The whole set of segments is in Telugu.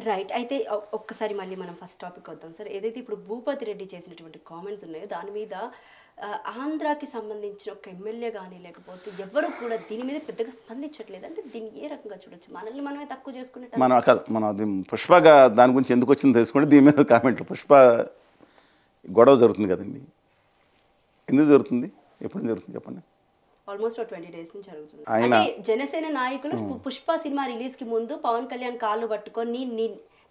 రైట్. అయితే ఒక్కసారి మళ్ళీ మనం ఫస్ట్ టాపిక్ వద్దాం సార్. ఏదైతే ఇప్పుడు భూపతి రెడ్డి చేసినటువంటి కామెంట్స్ ఉన్నాయో దాని మీద ఆంధ్రాకి సంబంధించిన ఒక ఎమ్మెల్యే గాని లేకపోతే ఎవ్వరు కూడా దీని మీద పెద్దగా స్పందించట్లేదు. అంటే దీన్ని ఏ రకంగా చూడొచ్చు? మనల్ని మనమే తక్కువ చేసుకున్నట్టు. మనం కాదు, మనం అది పుష్పగా దాని గురించి ఎందుకు వచ్చిందో తెలుసుకోండి. దీని మీద కామెంట్లు పుష్ప గొడవ జరుగుతుంది కదండి. ఎందుకు జరుగుతుంది, ఎప్పుడు జరుగుతుంది చెప్పండి? ఆల్మోస్ట్ 20 డేస్ నుంచి జరుగుతుంది. ఆయన అంటే జనసేన నాయకులు పుష్ప సినిమా రిలీజ్ కి ముందు పవన్ కళ్యాణ్ కాళ్ళు పట్టుకొని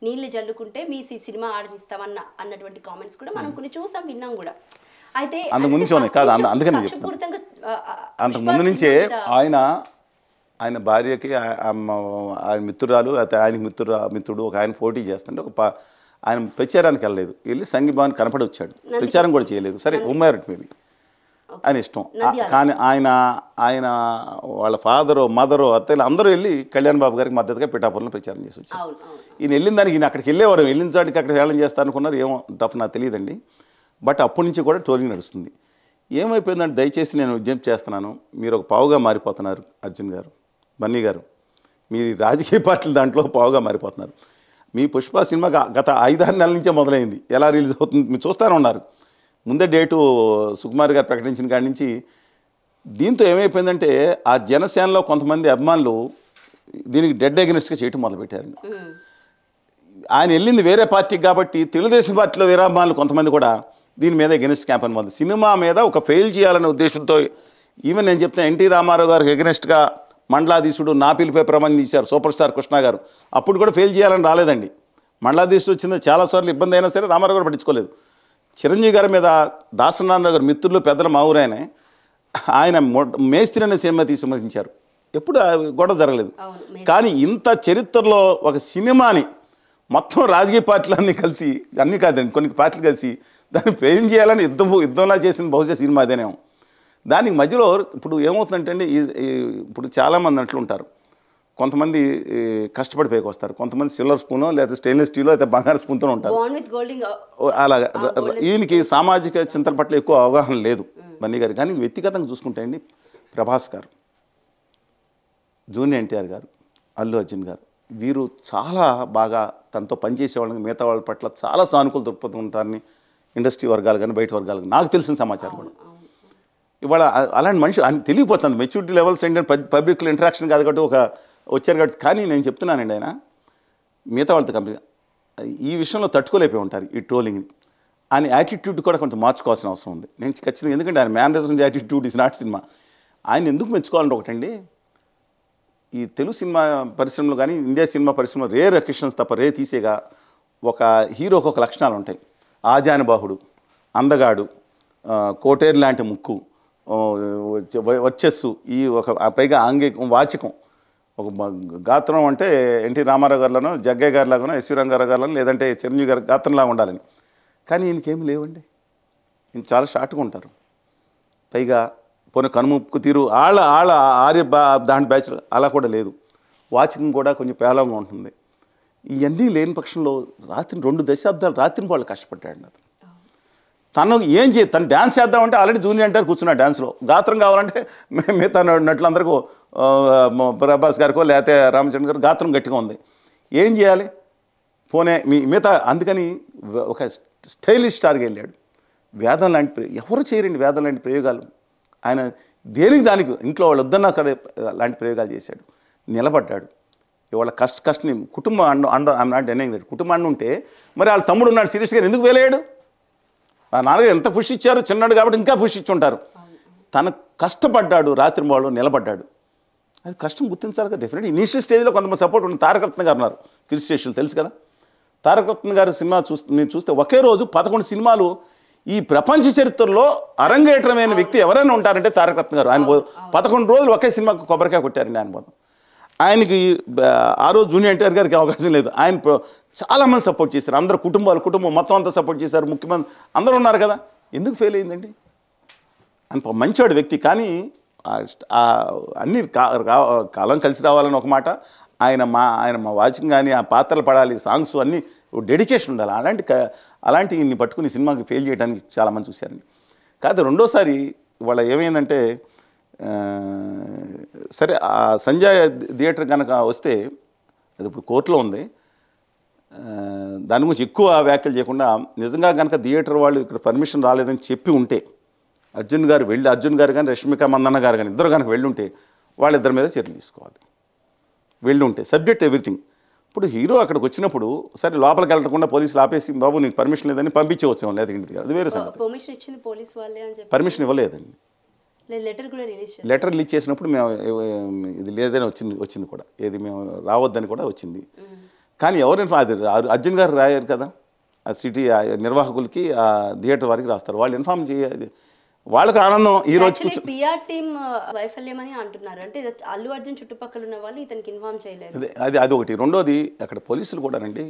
నీళ్లు జల్లుకుంటే మీ సినిమా ఆర్డర్ ఇస్తామన్న అన్నటువంటి కామెంట్స్ కూడా మనం కొన్ని చూసాం, విన్నాం కూడా. అయితే అంతకు ముందు కాదు, అందుకని చెప్తాను. అంతకు ముందు నుంచే ఆయన భార్యకి ఆయన మిత్రురాలు, ఆయనకి మిత్రుడు ఒక ఆయన పోటీ చేస్తుంటే ఆయన ప్రచారానికి వెళ్ళలేదు, వెళ్ళి సంఘీభావాన్ని కనపడి వచ్చాడు, ప్రచారం కూడా చేయలేదు. సరే ఉమ్మారెడ్డి మేబీ ఆయన ఇష్టం. కానీ ఆయన వాళ్ళ ఫాదరు మదరు అత్తయ్యలు అందరూ వెళ్ళి కళ్యాణ్ బాబు గారికి మద్దతుగా పిఠాపురంలో ప్రచారం చేసి వచ్చారు. ఈయన వెళ్ళిన దానికి ఈయన అక్కడికి వెళ్ళేవారు, వెళ్ళిన చాటికి అక్కడ హేళన చేస్తారనుకున్నారు, ఏమో టఫ్ నాకు తెలియదండి. బట్ అప్పటి నుంచి కూడా ట్రోలింగ్ నడుస్తుంది. ఏమైపోయిందంటే దయచేసి నేను విజ్ఞప్తి చేస్తున్నాను, మీరు ఒక పావుగా మారిపోతున్నారు. అర్జున్ గారు, బన్నీ గారు, మీ రాజకీయ పార్టీల దాంట్లో పావుగా మారిపోతున్నారు. మీ పుష్ప సినిమా గత 5-6 నెలల నుంచే మొదలైంది. ఎలా రిలీజ్ అవుతుంది మీరు చూస్తూనే ఉన్నారు. ముందే డేటు సుకుమార్ గారు ప్రకటించిన కాడి నుంచి. దీంతో ఏమైపోయిందంటే ఆ జనసేనలో కొంతమంది అభిమానులు దీనికి డెడ్ అగెనిస్ట్గా చేయటం మొదలుపెట్టారు. ఆయన వెళ్ళింది వేరే పార్టీకి కాబట్టి తెలుగుదేశం పార్టీలో వేరే అభిమానులు కొంతమంది కూడా దీని మీద ఎగెనిస్ట్ క్యాంపెయిన్ మొదలు, సినిమా మీద ఒక ఫెయిల్ చేయాలనే ఉద్దేశంతో. ఈవెన్ నేను చెప్తాను, ఎన్టీ రామారావు గారికి ఎగెనిస్ట్గా మండలాధీశుడు నా పిలిపే ప్రమాణం తీశారు సూపర్ స్టార్ కృష్ణ గారు. అప్పుడు కూడా ఫెయిల్ చేయాలని రాలేదండి. మండలాధీశుడు వచ్చింది చాలాసార్లు ఇబ్బంది అయినా సరే రామారావు గారు పట్టించుకోలేదు. చిరంజీవి గారి మీద దాసనారాయణ గారు మిత్రులు పెద్దల మా ఊరైనా ఆయన మేస్త్రి అనే సినిమా తీసి విమర్శించారు. ఎప్పుడు గొడవ జరగలేదు. కానీ ఇంత చరిత్రలో ఒక సినిమాని మొత్తం రాజకీయ పార్టీలన్నీ కలిసి, అన్నీ కాదండి కొన్ని పార్టీలు కలిసి దాన్ని ఫెయిల్ చేయాలని యుద్ధంలా చేసిన బహుశా సినిమా అదేనేమో. దానికి మధ్యలో ఇప్పుడు ఏమవుతుందంటే అండి, ఇప్పుడు చాలామంది అట్లు ఉంటారు. కొంతమంది కష్టపడి పైకి వస్తారు, కొంతమంది సిల్వర్ స్పూనో లేదా స్టెయిన్లెస్ స్టీలో లేదా బంగారు స్పూన్తో ఉంటారు. అలాగా ఈయనకి సామాజిక చింతన పట్ల ఎక్కువ అవగాహన లేదు బన్నీ గారు. కానీ వ్యక్తిగతంగా చూసుకుంటే అండి, ప్రభాస్ గారు, జూనియర్ ఎన్టీఆర్ గారు, అల్లు అర్జున్ గారు, వీరు చాలా బాగా తనతో పనిచేసే వాళ్ళకి మిగతా వాళ్ళ పట్ల చాలా సానుకూల దృక్పథం ఉంటారని ఇండస్ట్రీ వర్గాలు కానీ బయట వర్గాలు కానీ నాకు తెలిసిన సమాచారం కూడా. ఇవాళ అలాంటి మనిషి అని తెలియపోతుంది. మెచ్యూరిటీ లెవెల్స్ ఏంటంటే పబ్లిక్లో ఇంటరాక్షన్ కాదు కాబట్టి వచ్చారు కాబట్టి. కానీ నేను చెప్తున్నానండి, ఆయన మిగతా వాళ్ళతో కంపెనీ ఈ విషయంలో తట్టుకోలేకపోయి ఉంటారు ఈ ట్రోలింగ్ని. ఆయన యాటిట్యూడ్ కూడా కొంచెం మార్చుకోవాల్సిన అవసరం ఉంది. నేను ఖచ్చితంగా, ఎందుకంటే ఆయన mannerism attitude is not cinema. ఆయన ఎందుకు మెచ్చుకోవాలంటే ఒకటండి, ఈ తెలుగు సినిమా పరిశ్రమలో కానీ ఇండియా సినిమా పరిశ్రమలో రేర్ అకేషన్స్ తప్ప తీసేగా ఒక హీరోకి ఒక లక్షణాలు ఉంటాయి. ఆజానుబాహుడు, అందగాడు, కోటేరు లాంటి ముక్కు, వర్చస్సు, ఈ ఒక పైగా వాచకం, ఒక గాత్రం అంటే ఎన్టీ రామారావు గారిలోనో జగ్గయ్య గారిలాగానో ఎస్వి రంగారావు గారిలో లేదంటే చిరంజీవి గారి గాత్రంలాగా ఉండాలని. కానీ ఈయనకేమి లేవండి. ఈయన చాలా షార్ట్గా ఉంటారు. పైగా పోనీ కనుముక్కు తీరు ఆళ్ళ ఆర్య దాని బ్యాచ్ అలా కూడా లేదు. వాచకం కూడా కొంచెం పేలంగా ఉంటుంది. ఇవన్నీ లేని పక్షంలో రాత్రి 2 దశాబ్దాలు రాత్రిని వాళ్ళు కష్టపడ్డాడు. అతను తను ఏం తను డ్యాన్స్ చేద్దామంటే ఆల్రెడీ జూనియర్ అంటారు కూర్చున్నాడు డ్యాన్స్లో. గాత్రం కావాలంటే మిగతా నటులందరికీ ప్రభాస్ గారికో లేకపోతే రామచంద్ర గారు గాత్రం గట్టిగా ఉంది, ఏం చేయాలి పోనే మిగతా. అందుకని ఒక స్టైలిష్ స్టార్గా వెళ్ళాడు. వేదం లాంటి ఎవరు చేయరండి వేదం లాంటి ప్రయోగాలు. ఆయన దేనికి దానికి ఇంట్లో వాళ్ళు వద్దన్నా అక్కడ లాంటి ప్రయోగాలు చేశాడు, నిలబడ్డాడు. ఇవాళ కష్టని కుటుంబం ఐఎమ్ నాట్ డెనయింగ్ దట్. కుటుంబం అండ ఉంటే మరి వాళ్ళ తమ్ముడు ఉన్నాడు శిరీష్ గారు, ఎందుకు వేలేడు? ఆ నాన్నగారు ఎంత పుష్ ఇచ్చారు, చిన్నాడు కాబట్టి ఇంకా పుష్ ఇచ్చి ఉంటారు. తను కష్టపడ్డాడు, రాత్రి వాళ్ళు నిలబడ్డాడు. అది కష్టం గుర్తించాలి కదా. డెఫినెట్లీ ఇనీషియల్ స్టేజ్లో కొంతమంది సపోర్ట్ ఉంది. తారకరత్న గారు ఉన్నారు కిల్ స్టేషన్, తెలుసు కదా. తారకరత్న గారు సినిమా మీరు చూస్తే ఒకే రోజు 11 సినిమాలు ఈ ప్రపంచ చరిత్రలో అరంగేట్రమైన వ్యక్తి ఎవరైనా ఉంటారంటే తారకరత్న గారు. ఆయన 11 రోజులు ఒకే సినిమాకు కొబ్బరికాయ కొట్టారండి ఆయన పోతాం. ఆయనకి ఆ రోజు జూనియర్ ఎన్టీఆర్ గారికి అవకాశం లేదు. ఆయన చాలామంది సపోర్ట్ చేశారు, అందరు కుటుంబం మొత్తం అంతా సపోర్ట్ చేశారు, ముఖ్యమంత్రి అందరూ ఉన్నారు కదా. ఎందుకు ఫెయిల్ అయిందండి? ఆయన మంచివాడు వ్యక్తి, కానీ అన్ని కాలం కలిసి రావాలని ఒక మాట. ఆయన మా వాచింగ్ కానీ ఆ పాత్రలు పడాలి, సాంగ్స్ అన్నీ డెడికేషన్ ఉండాలి. అలాంటి ఇన్ని పట్టుకుని సినిమాకి ఫెయిల్ చేయడానికి చాలామంది చూశారండి. కాదు రెండోసారి ఇవాళ ఏమైందంటే, సరే ఆ సంజయ్ థియేటర్ కనుక వస్తే అది ఇప్పుడు కోర్టులో ఉంది. దాని గురించి ఎక్కువ వ్యాఖ్యలు చేయకుండా నిజంగా కనుక థియేటర్ వాళ్ళు ఇక్కడ పర్మిషన్ రాలేదని చెప్పి ఉంటే అర్జున్ గారు కానీ రష్మిక మందన్న గారు కానీ ఇద్దరు కనుక వెళ్ళుంటే వాళ్ళిద్దరి మీద చర్యలు తీసుకోవాలి. వెళ్ళుంటే సబ్జెక్ట్ ఎవ్రీథింగ్. ఇప్పుడు హీరో అక్కడికి వచ్చినప్పుడు సరే లోపలికి వెళ్ళకుండా పోలీసులు ఆపేసి బాబు నీకు పర్మిషన్ లేదని పంపించవచ్చు లేదా ఇంటికి, అది వేరే సంగతి. పర్మిషన్ ఇచ్చింది పోలీస్ వాళ్ళే అని చెప్పి పర్మిషన్ ఇవ్వలేదండి. లెటర్ రిలీజ్ చేసినప్పుడు మేము ఇది లేదని వచ్చింది కూడా, ఏది మేము రావద్దని కూడా వచ్చింది. కానీ ఎవరైనా అది అర్జున్ గారు రాయారు కదా, ఆ సిటీ నిర్వాహకులకి ఆ థియేటర్ వారికి రాస్తారు, వాళ్ళు ఇన్ఫార్మ్ చేయాలి. వాళ్ళకి ఆనందం ఈ రోజు పిఆర్ టీమ్ వైఫల్యం అని అంటున్నారు. అంటే అల్లు అర్జున్ చుట్టుపక్కల ఉన్న వాళ్ళు ఇతనికి ఇన్ఫార్మ్ చేయలేదు. అది ఒకటి. రెండోది అక్కడ పోలీసులు కూడా అండి,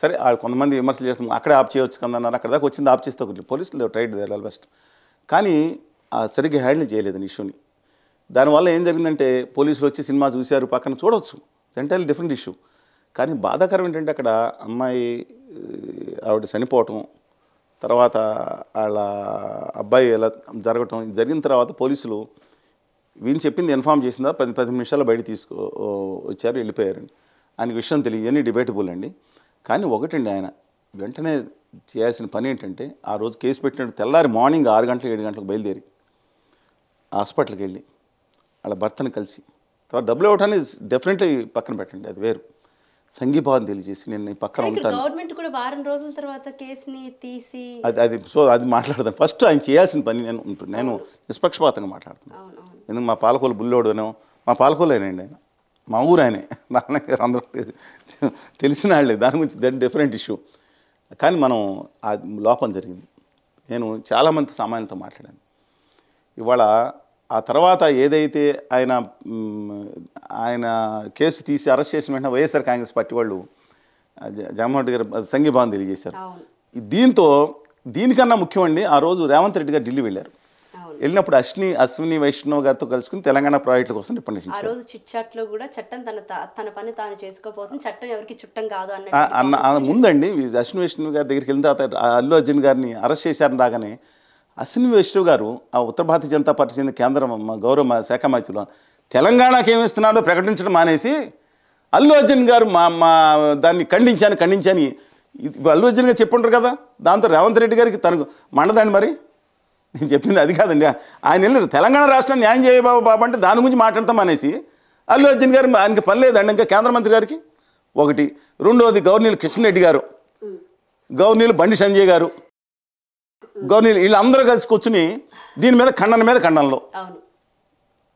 సరే కొంతమంది విమర్శలు చేస్తాం అక్కడే ఆప్ చేయవచ్చు కదా అన్నారు, అక్కడ దాకా వచ్చింది ఆప్ చేస్తే ఒకటి పోలీసులు ట్రైడ్ దేర్ బెస్ట్, కానీ సరిగ్గా హ్యాండిల్ చేయలేదని ఇష్యూని. దానివల్ల ఏం జరిగిందంటే పోలీసులు వచ్చి సినిమా చూశారు, పక్కన చూడవచ్చు, ఎంటైర్లీ డిఫరెంట్ ఇష్యూ. కానీ బాధాకరం ఏంటంటే అక్కడ అమ్మాయి ఆవిడ చనిపోవటం, తర్వాత వాళ్ళ అబ్బాయి ఎలా జరిగిన తర్వాత పోలీసులు వీళ్ళు చెప్పింది ఇన్ఫామ్ చేసిందా 10 నిమిషాలు బయట వచ్చారు, వెళ్ళిపోయారండి. ఆయనకి విషయం తెలియదు, ఇవన్నీ డిబేటబుల్ అండి. కానీ ఒకటండి, ఆయన వెంటనే చేయాల్సిన పని ఏంటంటే ఆ రోజు కేసు పెట్టినట్టు తెల్లారి మార్నింగ్ 6 గంటలకు 7 గంటలకు బయలుదేరి హాస్పిటల్కి వెళ్ళి వాళ్ళ భర్తను కలిసి తర్వాత డబ్బులు ఇవ్వటాన్ని డెఫినెట్లీ పక్కన పెట్టండి, అది వేరు. సంఘీభావం తెలియజేసి నేను పక్కన ఉంటాను. గవర్నమెంట్ కూడా వారం రోజుల తర్వాత కేసుని తీసి అది మాట్లాడదాం. ఫస్ట్ ఆయన చేయాల్సిన పని నేను నిష్పక్షపాతంగా మాట్లాడుతున్నాను. ఎందుకు మా పాలకోలు బుల్లోడునో, మా పాలకోలేనండి ఆయన, మా ఊరు ఆయనే, నాన్నగారు అందరూ తెలిసిన వాళ్ళే, దాని గురించి డిఫరెంట్ ఇష్యూ. కానీ మనం ఆ లోపం జరిగింది. నేను చాలామంది సామాన్యులతో మాట్లాడాను. ఇవాళ ఆ తర్వాత ఏదైతే ఆయన కేసు తీసి అరెస్ట్ చేసిన వెంటనే వైఎస్ఆర్ కాంగ్రెస్ పార్టీ వాళ్ళు జగన్మోహన్ రెడ్డి గారు సంఘీభావం తెలియజేశారు. దీనికన్నా ముఖ్యమండి, ఆ రోజు రేవంత్ రెడ్డి గారు ఢిల్లీ వెళ్ళారు. వెళ్ళినప్పుడు అశ్విని వైష్ణవ్ గారితో కలుసుకుని తెలంగాణ ప్రాజెక్టుల కోసం రిప్రజెంటేషన్ ఆ రోజు చిట్చాట్లో కూడా చట్టం తన పని తాను చేసుకోపోతుంది, చట్టం ఎవరికి చుట్టం కాదు అన్న ముందండి. అశ్విని వైష్ణవ్ గారి దగ్గరికి వెళ్ళిన తర్వాత అల్లు అర్జున్ గారిని అరెస్ట్ చేశారని రాగానే అశ్విని వైష్ణవ్ గారు ఆ ఉత్తర భారతీయ జనతా పార్టీ చెందిన కేంద్ర గౌరవ శాఖ మంత్రులు తెలంగాణకి ఏమిస్తున్నాడో ప్రకటించడం మానేసి అల్లు అర్జున్ గారు మా దాన్ని ఖండించాని అల్లు అర్జున్ గారు చెప్పుంటారు కదా, దాంతో రేవంత్ రెడ్డి గారికి తనకు మండదండి. మరి నేను చెప్పింది అది కాదండి. ఆయన వెళ్ళారు తెలంగాణ రాష్ట్రాన్ని న్యాయం చేయబాబు అంటే దాని గురించి మాట్లాడతాం అనేసి అల్లు అర్జున్ గారు ఆయనకి పని లేదండి ఇంకా కేంద్ర మంత్రి గారికి. ఒకటి. రెండోది గవర్నీలు కృష్ణరెడ్డి గారు, గవర్నీలు బండి సంజయ్ గారు, గవర్నీలు వీళ్ళందరూ కలిసి కూర్చుని దీని మీద ఖండనలో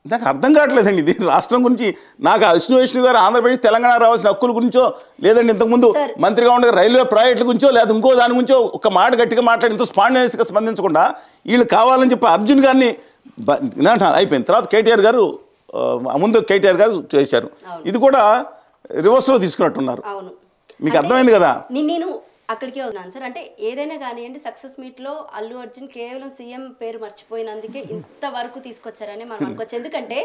నాకు అర్థం కావట్లేదండి. ఇది రాష్ట్రం గురించి నాకు అశ్విని వైష్ణవ్ గారు ఆంధ్రప్రదేశ్ తెలంగాణ రావాల్సిన హక్కుల గురించో, లేదంటే ఇంతకుముందు మంత్రిగా ఉండే రైల్వే ప్రాజెక్టుల గురించో, లేదా ఇంకో దాని గురించో ఒక మాట గట్టిగా మాట్లాడి ఇంత స్పాంటేనియస్గా స్పందించకుండా వీళ్ళు కావాలని చెప్పి అర్జున్ గారిని అయిపోయింది. తర్వాత కేటీఆర్ గారు ముందు చేశారు. ఇది కూడా రివర్స్లో తీసుకున్నట్టున్నారు. మీకు అర్థమైంది కదా. నేను అక్కడికే వస్తున్నాను సార్. అంటే ఏదైనా కానివ్వండి, సక్సెస్ మీట్లో అల్లు అర్జున్ కేవలం సీఎం పేరు మర్చిపోయినందుకే ఇంతవరకు తీసుకొచ్చారని మనం అనుకోవచ్చు. ఎందుకంటే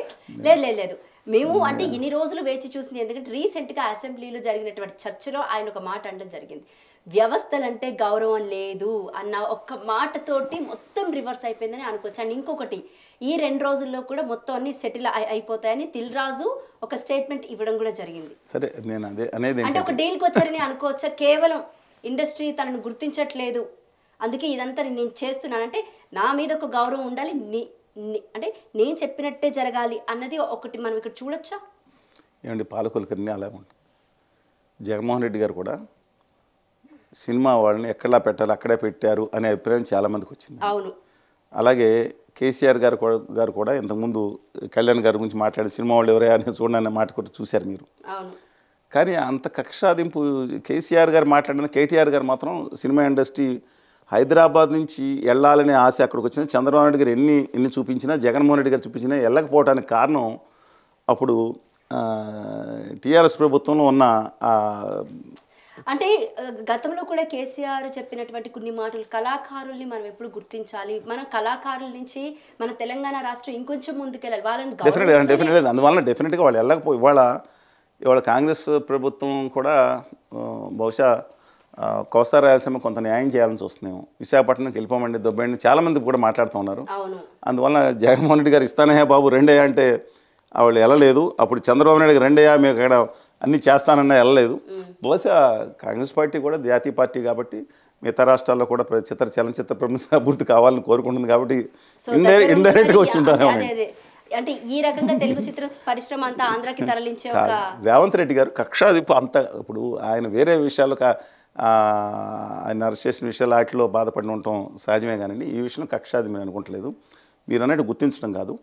లేదు మేము అంటే ఇన్ని రోజులు వేచి చూసింది, ఎందుకంటే రీసెంట్గా అసెంబ్లీలో జరిగినటువంటి చర్చలో ఆయన ఒక మాట అనడం జరిగింది, వ్యవస్థలంటే గౌరవం లేదు అన్న ఒక్క మాటతోటి మొత్తం రివర్స్ అయిపోయిందని అనుకోవచ్చు. అండ్ ఇంకొకటి, ఈ 2 రోజుల్లో కూడా మొత్తం అన్ని సెటిల్ అయిపోతాయని దిల్ రాజు ఒక స్టేట్మెంట్ ఇవ్వడం కూడా జరిగింది. సరే, నేను అదే అనేది అంటే ఒక డీల్కి వచ్చారని అనుకోవచ్చా? కేవలం ఇండస్ట్రీ తనను గుర్తించట్లేదు, అందుకే ఇదంతా నేను చేస్తున్నానంటే నా మీద ఒక గౌరవం ఉండాలి, అంటే నేను చెప్పినట్టే జరగాలి అన్నది ఒకటి మనం ఇక్కడ చూడొచ్చా? ఏమండి, పాలకొల్కర్ని అలా ఉంటుంది. జగన్మోహన్ రెడ్డి గారు కూడా సినిమా వాళ్ళని ఎక్కడా పెట్టాలి అక్కడే పెట్టారు అనే అభిప్రాయం చాలామందికి వచ్చింది. అవును. అలాగే కేసీఆర్ గారు కూడా ఇంతకుముందు కళ్యాణ్ గారి గురించి మాట్లాడే సినిమా వాళ్ళు ఎవరైనా అని చూడండి అనే మాట కూడా చూశారు మీరు. అవును. కానీ అంత కక్షాదింపు కేసీఆర్ గారు మాట్లాడిన కేటీఆర్ గారు మాత్రం సినిమా ఇండస్ట్రీ హైదరాబాద్ నుంచి వెళ్ళాలనే ఆశ అక్కడికి వచ్చిన చంద్రబాబు నాయుడు గారు ఎన్ని చూపించినా, జగన్మోహన్ రెడ్డి గారు చూపించినా వెళ్ళకపోవడానికి కారణం అప్పుడు టీఆర్ఎస్ ప్రభుత్వంలో ఉన్న అంటే గతంలో కూడా కేసీఆర్ చెప్పినటువంటి కొన్ని మాటలు, కళాకారుల్ని మనం ఎప్పుడు గుర్తించాలి, మన కళాకారుల నుంచి మన తెలంగాణ రాష్ట్రం ఇంకొంచెం ముందుకెళ్ళాలి, వాళ్ళని డెఫినెట్గా అందువల్ల డెఫినెట్గా వాళ్ళు వెళ్ళకపోయి ఇవాళ కాంగ్రెస్ ప్రభుత్వం కూడా బహుశా కోస్తా రాయలసీమ కొంత న్యాయం చేయాలని చూస్తున్నాము. విశాఖపట్నంకి వెళ్ళిపోమండి, దొబ్బేయండి చాలామంది కూడా మాట్లాడుతూ ఉన్నారు. అందువల్ల జగన్మోహన్ రెడ్డి గారు ఇస్తానే బాబు రెండయ్యా అంటే వాళ్ళు వెళ్ళలేదు. అప్పుడు చంద్రబాబు నాయుడు గారు రెండయ్యా మీకు అక్కడ అన్నీ చేస్తానన్నా వెళ్ళలేదు. బహుశా కాంగ్రెస్ పార్టీ కూడా జాతీయ పార్టీ కాబట్టి మిగతా రాష్ట్రాల్లో కూడా చలనచిత్ర ప్రముఖ అభివృద్ధి కావాలని కోరుకుంటుంది కాబట్టి ఇండైరెక్ట్గా వచ్చి ఉంటారు. అంటే ఈ రకంగా తెలుగు చిత్ర పరిశ్రమ అంతా ఆంధ్రాకి తరలించే ఒక రేవంత్ రెడ్డి గారు కక్షాదింపు అంత ఇప్పుడు ఆయన వేరే విషయాలు ఆయన అరెస్ట్ చేసిన విషయాలు వాటిలో బాధపడి ఉండటం సహజమే కానండి, ఈ విషయంలో కక్షాది మేము అనుకుంటలేదు. మీరు అన్నట్టు గుర్తించడం కాదు,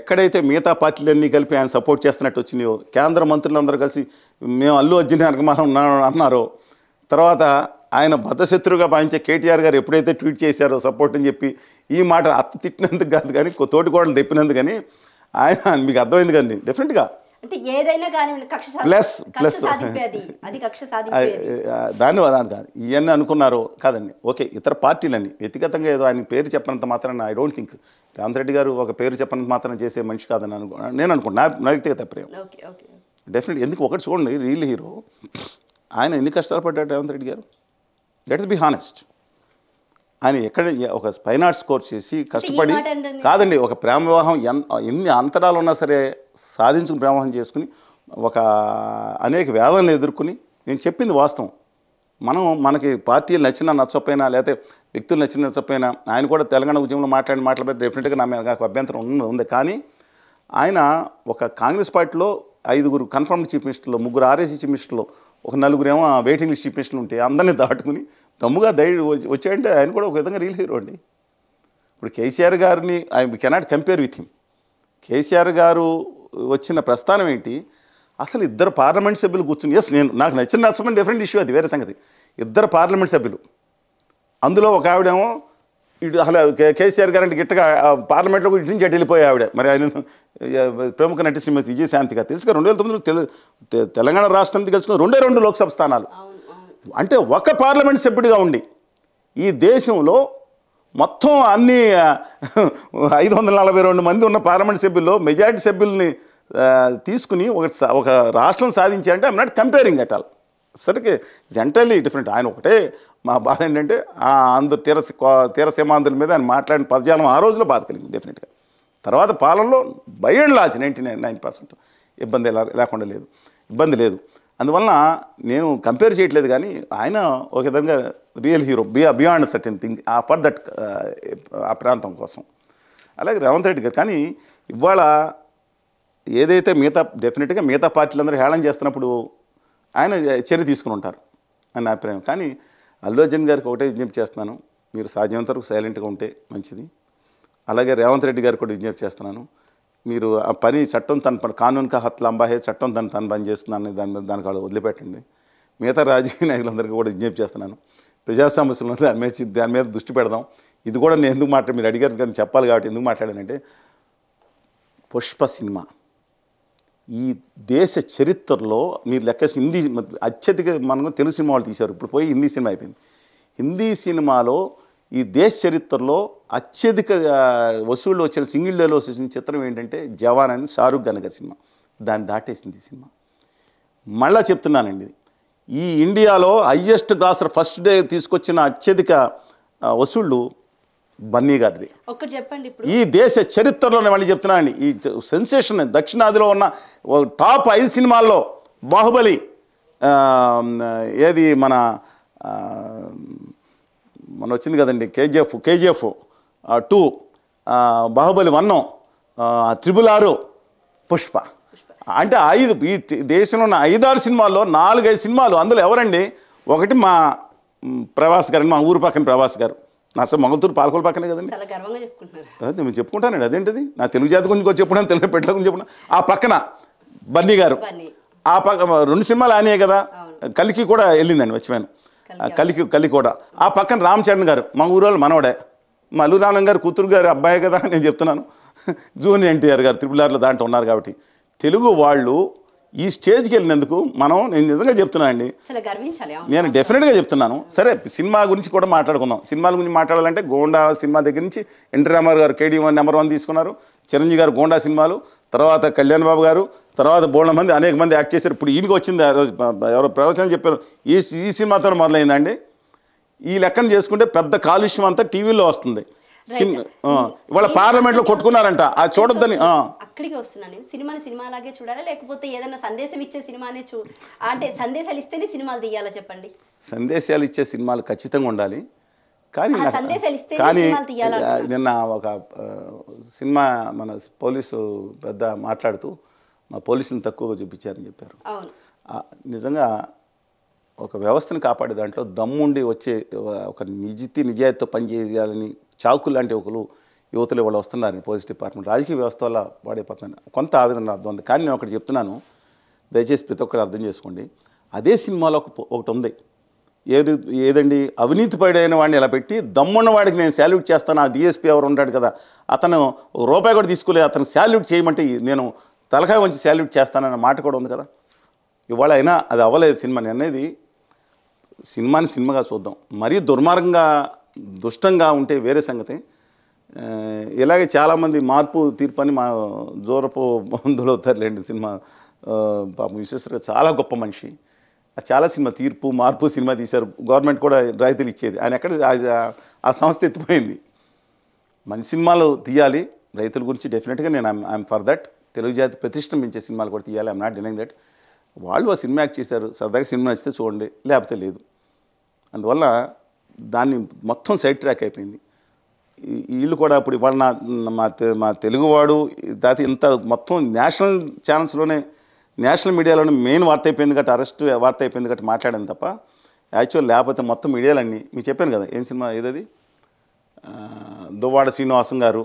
ఎక్కడైతే మిగతా పార్టీలన్నీ కలిపి ఆయన సపోర్ట్ చేస్తున్నట్టు వచ్చినాయో, కేంద్ర మంత్రులందరూ కలిసి మేము అల్లు అర్జున్ వెనకమాలం అన్నారో, తర్వాత ఆయన బద్ధశత్రువుగా భావించే కేటీఆర్ గారు ఎప్పుడైతే ట్వీట్ చేశారో సపోర్ట్ అని చెప్పి, ఈ మాట అత్త తిట్టినందుకు కాదు కానీ తోటి కోడలు తెప్పినందుకు కానీ ఆయన మీకు అర్థమైంది కానీ డెఫినెట్గా అంటే ఏదైనా కానీ ప్లస్ దాన్ని కాదు ఇవన్నీ అనుకున్నారు కాదండి. ఓకే, ఇతర పార్టీలన్నీ వ్యక్తిగతంగా ఏదో ఆయన పేరు చెప్పినంత మాత్రం I don't think Revanth Reddy గారు ఒక పేరు చెప్పినంత మాత్రం చేసే మనిషి కాదని నేను అనుకుంటున్నాను. నా వ్యక్తిగత అభిప్రాయం డెఫినెట్. ఎందుకు ఒకటి చూడండి, రియల్ హీరో ఆయన ఎన్ని కష్టాలు పడ్డాడు రేవంత్ రెడ్డి గారు. Let us be honest. ఆయన ఎక్కడ ఒక ఫైన్ ఆర్ట్స్ కోర్స్ చేసి కష్టపడి కాదండి, ఒక ప్రేమ వివాహం ఎన్ని అంతరాలు ఉన్నా సరే సాధించుకుని ప్రేమ వివాహం చేసుకుని ఒక అనేక వేదనలు ఎదుర్కొని, నేను చెప్పింది వాస్తవం. మనకి పార్టీలు నచ్చినా నచ్చకపోయినా లేకపోతే వ్యక్తులు నచ్చిన నచ్చకపోయినా ఆయన కూడా తెలంగాణ ఉద్యమంలో మాట్లాడి డెఫినెట్గా నాకు అభ్యంతరం ఉంది. కానీ ఆయన ఒక కాంగ్రెస్ పార్టీలో 5 కన్ఫర్మ్డ్ చీఫ్ మినిస్టర్లు, 3 ఆర్ఎస్సీ చీఫ్ మినిస్టర్లు, ఒక 4 ఏమో వెయిటింగ్ లిస్ట్ చీఫ్ మినిస్టర్లు ఉంటే అందరినీ దాటుకుని దమ్ముగా వచ్చాయంటే ఆయన కూడా ఒక విధంగా రియల్ హీరో అండి. ఇప్పుడు కేసీఆర్ గారిని I cannot compare with him. KCR గారు వచ్చిన ప్రస్థానం ఏంటి, అసలు 2 పార్లమెంట్ సభ్యులు కూర్చుని, నాకు నచ్చమని డిఫరెంట్ ఇష్యూ, అది వేరే సంగతి. 2 పార్లమెంట్ సభ్యులు, అందులో ఒక ఆవిడేమో ఇటు అసలు కేసీఆర్ గారు అంటే గిట్టగా పార్లమెంట్లో ఇటు నుంచి అటు వెళ్ళిపోయే ఆవిడ. మరి ఆయన ప్రముఖ నటి శ్రీమతి విజయశాంతి గారు తెలుసుగా 2009లో తెలంగాణ రాష్ట్రానికి గెలుచుకున్న 2 లోక్సభ స్థానాలు. అంటే ఒక పార్లమెంట్ సభ్యుడిగా ఉండి ఈ దేశంలో మొత్తం అన్ని 542 మంది ఉన్న పార్లమెంట్ సభ్యుల్లో మెజారిటీ సభ్యుల్ని తీసుకుని ఒక రాష్ట్రం సాధించారంటే I'm not comparing at all. సరికి ఎంటైర్లీ డిఫరెంట్. ఆయన ఒకటే మా బాధ ఏంటంటే అందరు తీరసీమాంధ్రుల మీద ఆయన మాట్లాడిన పదజాలం ఆ రోజులో బాధ కలిగింది డెఫినెట్గా. తర్వాత పాలనలో బై అండ్ లార్జ్ 99% ఇబ్బంది లేదు. అందువలన నేను కంపేర్ చేయట్లేదు, కానీ ఆయన ఒక విధంగా real hero beyond certain thing for that ఆ ప్రాంతం కోసం. అలాగే రేవంత్ రెడ్డి గారు కానీ ఇవాళ ఏదైతే డెఫినెట్గా మిగతా పార్టీలందరూ హేళన చేస్తున్నప్పుడు ఆయన చర్య తీసుకుని ఉంటారు అని నా అభిప్రాయం. కానీ అల్లు అర్జున్ గారికి ఒకటే విజ్ఞప్తి చేస్తున్నాను, మీరు సాధ్యమంత వరకు సైలెంట్గా ఉంటే మంచిది. అలాగే రేవంత్ రెడ్డి గారికి కూడా విజ్ఞప్తి చేస్తున్నాను, మీరు ఆ పని చట్టం తన కానూన్ కా హత్ లంబా హే, చట్టం తను పని చేస్తుందని దానికి వాళ్ళు వదిలిపెట్టండి. మిగతా రాజకీయ నాయకులందరికీ కూడా విజ్ఞప్తి చేస్తున్నాను, ప్రజా సమస్యలు దాని మీద దృష్టి పెడదాం. ఇది కూడా నేను ఎందుకు మీరు అడిగారు కానీ చెప్పాలి కాబట్టి ఎందుకు మాట్లాడానంటే, పుష్ప సినిమా ఈ దేశ చరిత్రలో మీరు లెక్క హిందీ అత్యధిక మనకు తెలుగు సినిమా వాళ్ళు తీశారు, ఇప్పుడు పోయి హిందీ సినిమా అయిపోయింది. హిందీ సినిమాలో ఈ దేశ చరిత్రలో అత్యధిక వసూళ్ళు వచ్చిన సింగిల్ డేలో వచ్చిన చిత్రం ఏంటంటే జవాన్ అని షారూఖ్ ఖాన్ గారి సినిమా. దాన్ని దాటేసింది ఈ సినిమా. మళ్ళా చెప్తున్నానండి, ఈ ఇండియాలో హైయెస్ట్ గ్రాసర్ ఫస్ట్ డే తీసుకొచ్చిన అత్యధిక వసూళ్ళు బన్నీ గారిది. ఒక్కటి చెప్పండి, ఈ దేశ చరిత్రలోనే మళ్ళీ చెప్తున్నానండి, ఈ సెన్సేషన్ దక్షిణాదిలో ఉన్న టాప్ 5 సినిమాల్లో బాహుబలి, ఏది మన వచ్చింది కదండి కేజీఎఫ్ 2, బాహుబలి 1, RRR, పుష్ప. అంటే 5 ఈ దేశంలో ఉన్న 5-6 సినిమాల్లో 4-5 సినిమాలు. అందులో ఎవరండి, ఒకటి మా ప్రభాస్ గారు, మా ఊరు పక్కన ప్రభాస్ గారు, నా అసలు మంగళతూరు పాలకొల పక్కనే కదండి. అదే నేను చెప్పుకుంటానండి, అదేంటిది నా తెలుగు జాతి గురించి చెప్పుకున్నాను, తెలుగు పెట్టల గురించి చెప్పుకున్నాను. ఆ పక్కన బన్నీ గారు, ఆ పక్క 2 సినిమాలు ఆయనే కదా, కలికి కూడా వెళ్ళిందండి వచ్చిపోయాను, కలికి కూడా. ఆ పక్కన రామ్ చరణ్ గారు మా ఊరోళ్ళు మనవడే, మా అల్లు రామన్ గారు కూతురు గారు అబ్బాయి కదా నేను చెప్తున్నాను. జూనియర్ ఎన్టీఆర్ గారు RRR దాంట్లో ఉన్నారు. కాబట్టి తెలుగు వాళ్ళు ఈ స్టేజ్కి వెళ్ళినందుకు నేను నిజంగా చెప్తున్నాను అండి, నేను డెఫినెట్గా చెప్తున్నాను. సరే సినిమా గురించి కూడా మాట్లాడుకుందాం. సినిమాల గురించి మాట్లాడాలంటే గోండా సినిమా దగ్గర నుంచి ఎన్టీ రామారావు గారు KD1 నెంబర్ 1 తీసుకున్నారు, చిరంజీవి గారు గోండా సినిమాలు, తర్వాత కళ్యాణ్ బాబు గారు, తర్వాత బోళ్ళ మంది అనేక మంది యాక్ట్ చేశారు. ఇప్పుడు ఈయనకి వచ్చింది ఆ రోజు ఎవరో ప్రవచనం చెప్పారు, ఈ సినిమాతో మొదలైందండి. ఈ లెక్కన చేసుకుంటే పెద్ద కాలుష్యం అంతా టీవీలో వస్తుంది. ఇవాళ పార్లమెంట్లో కొట్టుకున్నారంట, అది చూడొద్దని. అక్కడికి వస్తున్నాను నేను. సినిమాని సినిమాలాగే చూడాలా, లేకపోతే ఏదైనా సందేశం ఇచ్చే సినిమానే అంటే సందేశాలు ఇస్తేనే సినిమాలు తీయాలా చెప్పండి? సందేశాలు ఇచ్చే సినిమాలు ఖచ్చితంగా ఉండాలి. కానీ నిన్న ఒక సినిమా మన పోలీసు పెద్ద మాట్లాడుతూ మా పోలీసుని తక్కువగా చూపించారని చెప్పారు. నిజంగా ఒక వ్యవస్థను కాపాడే దాంట్లో దమ్ముండి వచ్చే ఒక నిజాయితీతో పనిచేయాలని చాకు లాంటి ఒకరు యువతలు వాళ్ళు వస్తున్నారు పోలీస్ డిపార్ట్మెంట్. రాజకీయ వ్యవస్థ వల్ల వాడైపోతున్నాను కొంత ఆవేదన అర్థం ఉంది. కానీ నేను ఒకటి చెప్తున్నాను, దయచేసి ప్రతి ఒక్కరు అర్థం చేసుకోండి. అదే సినిమాలో ఒకటి ఉంది, ఏదండి, అవినీతి పడైన వాడిని ఇలా పెట్టి దమ్మున్న వాడికి నేను శాల్యూట్ చేస్తాను, ఆ డిఎస్పీ ఎవరు ఉంటాడు కదా, అతను రూపాయి కూడా తీసుకోలేదు, అతను శాల్యూట్ చేయమంటే నేను తలకాయ వంచి శాల్యూట్ చేస్తానన్న మాట కూడా ఉంది కదా. ఇవాళ అయినా అది అవ్వలేదు సినిమా. అనేది సినిమాని సినిమాగా చూద్దాం. మరీ దుర్మార్గంగా దుష్టంగా ఉంటే వేరే సంగతి. ఇలాగే చాలామంది మార్పు తీర్పు అని మా జోరపు బంధువులు అవుతారులేండి. సినిమా పాపం విశ్వేశ్వర చాలా గొప్ప మనిషి, చాలా సినిమా తీర్పు మార్పు సినిమా తీశారు, గవర్నమెంట్ కూడా రాయితీలు ఇచ్చేది. ఆయన ఎక్కడ ఆ సంస్థ ఎత్తిపోయింది. మంచి సినిమాలు తీయాలి, రైతుల గురించి డెఫినెట్గా నేను ఐఎమ్ ఫర్ దట్. తెలుగు జాతి ప్రతిష్టం పెంచే సినిమాలు కూడా తీయాలి, ఐఎమ్ నాట్ డినైయింగ్ దట్. వాళ్ళు ఆ సినిమా యాక్ట్ చేశారు, సరదాగా సినిమా నచ్చితే చూడండి, లేకపోతే లేదు. అందువల్ల దాన్ని మొత్తం సైడ్ ట్రాక్ అయిపోయింది. వీళ్ళు కూడా ఇప్పుడు ఇవాళ మా తెలుగువాడు దాటి ఇంత మొత్తం నేషనల్ ఛానల్స్లోనే నేషనల్ మీడియాలోనే మెయిన్ వార్త అయిపోయింది కాబట్టి, అరెస్ట్ వార్త అయిపోయింది కాబట్టి మాట్లాడాను తప్ప యాక్చువల్ లేకపోతే మొత్తం మీడియాలన్నీ మీకు చెప్పాను కదా. ఏం సినిమా ఏదది, దువ్వాడ శ్రీనివాసం గారు,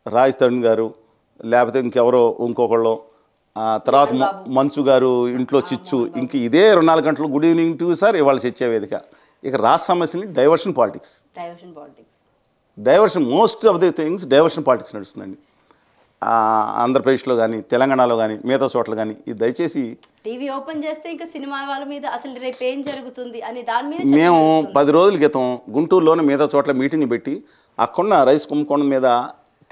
రాజ్ తరుణ్ గారు, లేకపోతే ఇంకెవరో ఇంకొకళ్ళు, తర్వాత మంచు గారు ఇంట్లో చిచ్చు, ఇంక ఇదే 24 గంటలు గుడ్ ఈవినింగ్ టు సార్ ఇవాళ చర్చా వేదిక. ఇక రాష్ట్ర సమస్యని diversion politics, diversion most of the things diversion politics నడుస్తుందండి. ఆంధ్రప్రదేశ్లో కానీ తెలంగాణలో కానీ మిగతా చోట్ల కానీ. ఇది దయచేసి టీవీ ఓపెన్ చేస్తే ఇంకా సినిమా వాళ్ళ మీద అసలు రేపు ఏం జరుగుతుంది అని దాని మీద మేము 10 రోజుల క్రితం గుంటూరులోనే మిగతా చోట్ల మీటింగ్ పెట్టి అక్కడున్న రైస్ కుంభకోణం మీద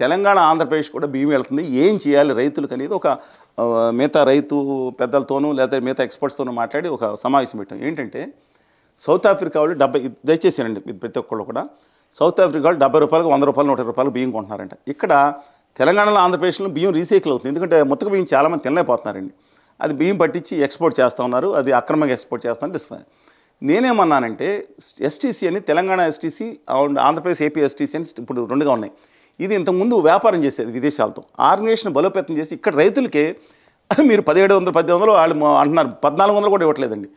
తెలంగాణ ఆంధ్రప్రదేశ్ కూడా బియ్యం వెళ్తుంది, ఏం చేయాలి రైతులకు అనేది ఒక మిగతా రైతు పెద్దలతోనూ లేదా మిగతా ఎక్స్పర్ట్స్తోనూ మాట్లాడి ఒక సమావేశం పెట్టాం. ఏంటంటే సౌత్ ఆఫ్రికా వాళ్ళు దయచేసానండి ప్రతి ఒక్కళ్ళు కూడా, సౌత్ ఆఫ్రికా వాళ్ళు 70 రూపాయలకు 100 రూపాయలు 120 రూపాయలు బియ్యం కొంటున్నారంట. ఇక్కడ తెలంగాణలో ఆంధ్రప్రదేశ్లో బియ్యం రీసైకిల్ అవుతుంది, ఎందుకంటే మొత్తం బియ్యం చాలామంది తినలేకపోతున్నారండి. అది బియ్యం పట్టించి ఎక్స్పోర్ట్ చేస్తూ ఉన్నారు, అది అక్రమంగా ఎక్స్పోర్ట్ చేస్తున్నారు. నేనేమన్నానంటే ఎస్టీసీ అని Telangana STC and Andhra Pradesh AP STC అని ఇప్పుడు 2గా ఉన్నాయి. ఇది ఇంతకుముందు వ్యాపారం చేసేది విదేశాలతో, ఆర్గనైజేషన్ బలోపేతం చేసి ఇక్కడ రైతులకే మీరు 1700 1800 వాళ్ళు అంటున్నారు, 1400 కూడా ఇవ్వట్లేదండి.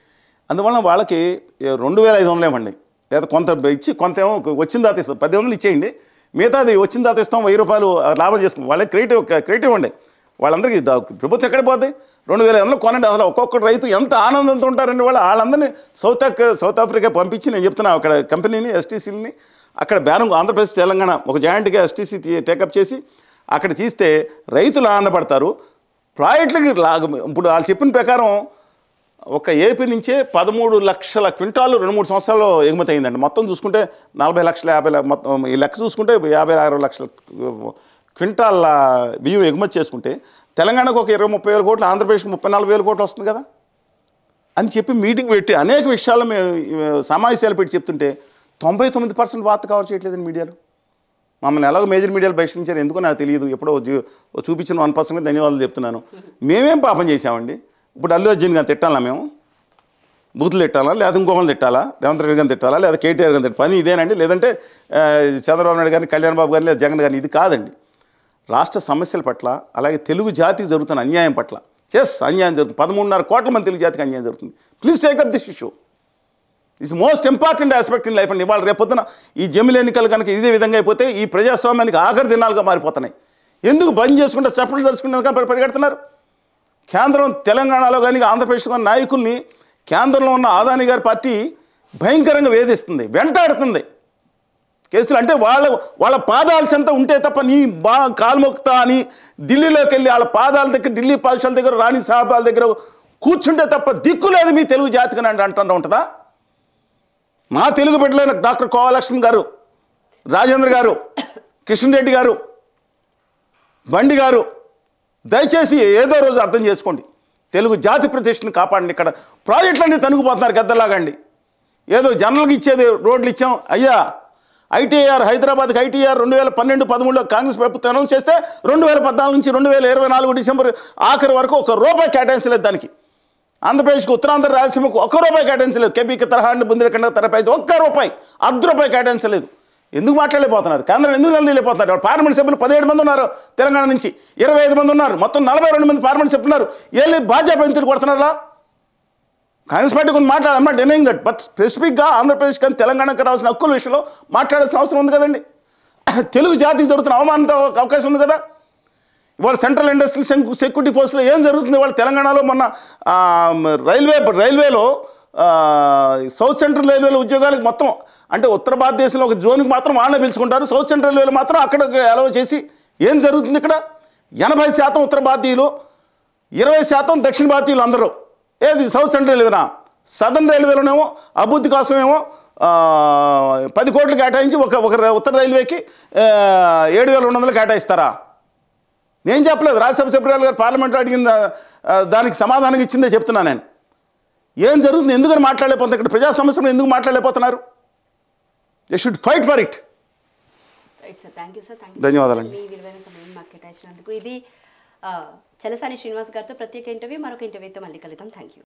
అందువల్ల వాళ్ళకి 2500 ఇవ్వండి, లేదా కొంత ఇచ్చి కొంత ఏమో వచ్చిన దాత ఇస్తాం, 1800 ఇచ్చేయండి, మిగతాది వచ్చిన దాత ఇస్తాం, 1000 రూపాయలు లాభం చేసుకుని వాళ్ళకి క్రెడిట్ ఇవ్వండి. వాళ్ళందరికీ ప్రభుత్వం ఎక్కడ పోతాయి, 2500 కొనండి. అసలు ఒక్కొక్క రైతు ఎంత ఆనందంతో ఉంటారండి. వాళ్ళందరినీ సౌత్ ఆఫ్రికా పంపించి నేను చెప్తున్నా, అక్కడ కంపెనీని ఎస్టీసీని అక్కడ బేరం ఆంధ్రప్రదేశ్ తెలంగాణ ఒక జాయింట్గా ఎస్టీసీ టేకప్ చేసి అక్కడ తీస్తే రైతులు ఆనందపడతారు. ప్రాజెక్టులకి ఇప్పుడు వాళ్ళు చెప్పిన ప్రకారం ఒక ఏపీ నుంచే 13 లక్షల క్వింటాలు 2-3 సంవత్సరాల్లో ఎగుమతి అయిందండి. మొత్తం చూసుకుంటే 40 లక్షల 50 మొత్తం ఈ లెక్క చూసుకుంటే 56 లక్షల క్వింటాల బియ్యం ఎగుమతి చేసుకుంటే తెలంగాణకు ఒక 20-30 వేల కోట్లు, ఆంధ్రప్రదేశ్కి 34 వేల కోట్లు వస్తుంది కదా అని చెప్పి మీటింగ్ పెట్టి అనేక విషయాల్లో మేము సమావేశాలు పెట్టి చెప్తుంటే 99% వార్త కవర్ చేయట్లేదండి మీడియాలో. మమ్మల్ని ఎలాగో మేజర్ మీడియాలు బహిష్కరించారు, ఎందుకో నాకు తెలియదు. ఎప్పుడో చూపించిన 1% ధన్యవాదాలు చెప్తున్నాను. మేమేం పాపం చేశామండి? ఇప్పుడు అల్లు అర్జున్ గారిని తిట్టాలా, మేము బూతులు తిట్టాలా, లేదా ఇంకొకరిని తిట్టాలా, రేవంత్ రెడ్డి గారిని తిట్టాలా, లేదా కేటీఆర్ గారిని తిట్టాలి? పని ఇదేనండి. లేదంటే చంద్రబాబు నాయుడు గారిని, కళ్యాణ్ బాబు గారిని, లేదా జగన్ గారిని? ఇది కాదండి. రాష్ట్ర సమస్యల పట్ల, అలాగే తెలుగు జాతికి జరుగుతున్న అన్యాయం పట్ల, అన్యాయం జరుగుతుంది. 13.5 కోట్ల మంది తెలుగు జాతికి అన్యాయం జరుగుతుంది. Please take up this issue. It's most important aspect in life అండి. ఇవాళ రేపొద్దున ఈ జమిలి ఎన్నికలు కనుక ఇదే విధంగా అయిపోతే ఈ ప్రజాస్వామ్యానికి ఆఖరి దినాలుగా మారిపోతున్నాయి. ఎందుకు బంద్ చేసుకుంటే చప్పట్లు తరుచుకుంటే పరిగెడుతున్నారు? కేంద్రం తెలంగాణలో కానీ ఆంధ్రప్రదేశ్లో కానీ నాయకుల్ని కేంద్రంలో ఉన్న ఆదాని గారి పార్టీ భయంకరంగా వేధిస్తుంది, వెంటాడుతుంది కేసులు. అంటే వాళ్ళ పాదాల చెంత ఉంటే తప్ప నీ కాల్మొక్తా అని ఢిల్లీలోకి వెళ్ళి వాళ్ళ పాదాల దగ్గర, ఢిల్లీ పాఠశాల దగ్గర, రాణి సాహబాల దగ్గర కూర్చుంటే తప్ప దిక్కు లేదు మీ తెలుగు జాతికి అని అంటూ ఉంటుందా? మా తెలుగు బిడ్డలైన డాక్టర్ కోవలక్ష్మి గారు, రాజేంద్ర గారు, కిషన్ రెడ్డి గారు, బండి గారు, దయచేసి ఏదో రోజు అర్థం చేసుకోండి. తెలుగు జాతి ప్రతిష్టను కాపాడండి. ఇక్కడ ప్రాజెక్టులన్నీ తనుగుపోతున్నారు గద్దలాగండి. ఏదో జనరల్గా ఇచ్చేది రోడ్లు ఇచ్చాం, అయ్యా ఐటీఆర్ హైదరాబాద్కి ఐటీఆర్ 2012-13లో కాంగ్రెస్ ప్రభుత్వం అనౌన్స్ చేస్తే 2014 నుంచి 2024 డిసెంబర్ ఆఖరి వరకు ₹1 కేటాయించలేదు దానికి. ఆంధ్రప్రదేశ్కి ఉత్తరాంధ్ర రాయలసీమకు ₹1 కేటాయించలేదు. కేపీకి తరహా బుందేలఖండ తరపై ₹1 కేటాయించలేదు. ఎందుకు మాట్లాడలేకపోతున్నారు? కేంద్రం ఎందుకు నిలదీయలేకపోతున్నారు? పార్లమెంట్ సభ్యులు 17 మంది ఉన్నారు తెలంగాణ నుంచి, 25 మంది ఉన్నారు, మొత్తం 42 మంది పార్లమెంట్ సభ్యులు ఉన్నారు. ఏళ్ళు భాజపా ఎందుకు కొడుతున్నారా? కాంగ్రెస్ పార్టీ కొన్ని మాట్లాడాలి, డెనింగ్ దట్, బట్ స్పెసిఫిక్గా ఆంధ్రప్రదేశ్ కానీ తెలంగాణకు రావాల్సిన హక్కుల విషయంలో మాట్లాడాల్సిన అవసరం ఉంది కదండి. తెలుగు జాతికి జరుగుతున్న అవమానంతో అవకాశం ఉంది కదా. ఇవాళ సెంట్రల్ ఇండస్ట్రియల్ సెక్యూరిటీ ఫోర్స్లో ఏం జరుగుతుంది? ఇవాళ తెలంగాణలో మొన్న రైల్వేలో సౌత్ సెంట్రల్ రైల్వేలో ఉద్యోగాలకు మొత్తం అంటే ఉత్తర భారతదేశంలో ఒక జోన్కి మాత్రం వాళ్ళనే పిలుచుకుంటారు, సౌత్ సెంట్రల్ రైల్వేలో మాత్రం అక్కడ అలవ చేసి ఏం జరుగుతుంది ఇక్కడ? 80% ఉత్తర భారతీయులు, 20% దక్షిణ భారతీయులు అందరూ. ఏది సౌత్ సెంట్రల్ రైల్వేనా? సదర్న్ రైల్వేలోనేమో అభివృద్ధి కోసమేమో 10 కోట్లు కేటాయించి ఒక ఉత్తర రైల్వేకి 7,200 కేటాయిస్తారా? నేను చెప్పలేదు, రాజ్యసభ సభ్యురాలు గారు పార్లమెంట్లో అడిగిన దానికి సమాధానం ఇచ్చిందే చెప్తున్నా నేను. ఏం జరుగుతుంది? ఎందుకని మాట్లాడలేకపోతున్నారు? ఇక్కడ ప్రజా సమస్యలు ఎందుకు మాట్లాడలేకపోతున్నారు? They should fight for it. Right sir, thank you sir. ధన్యవాదాలండి. మీ విలువైన సమయం మాకు కేటాయించినందుకు. ఇది చలసాని శ్రీనివాస్ గారితో ప్రత్యేక ఇంటర్వ్యూ. మరొక ఇంటర్వ్యూతో మళ్ళీ కలుద్దాం. Thank you.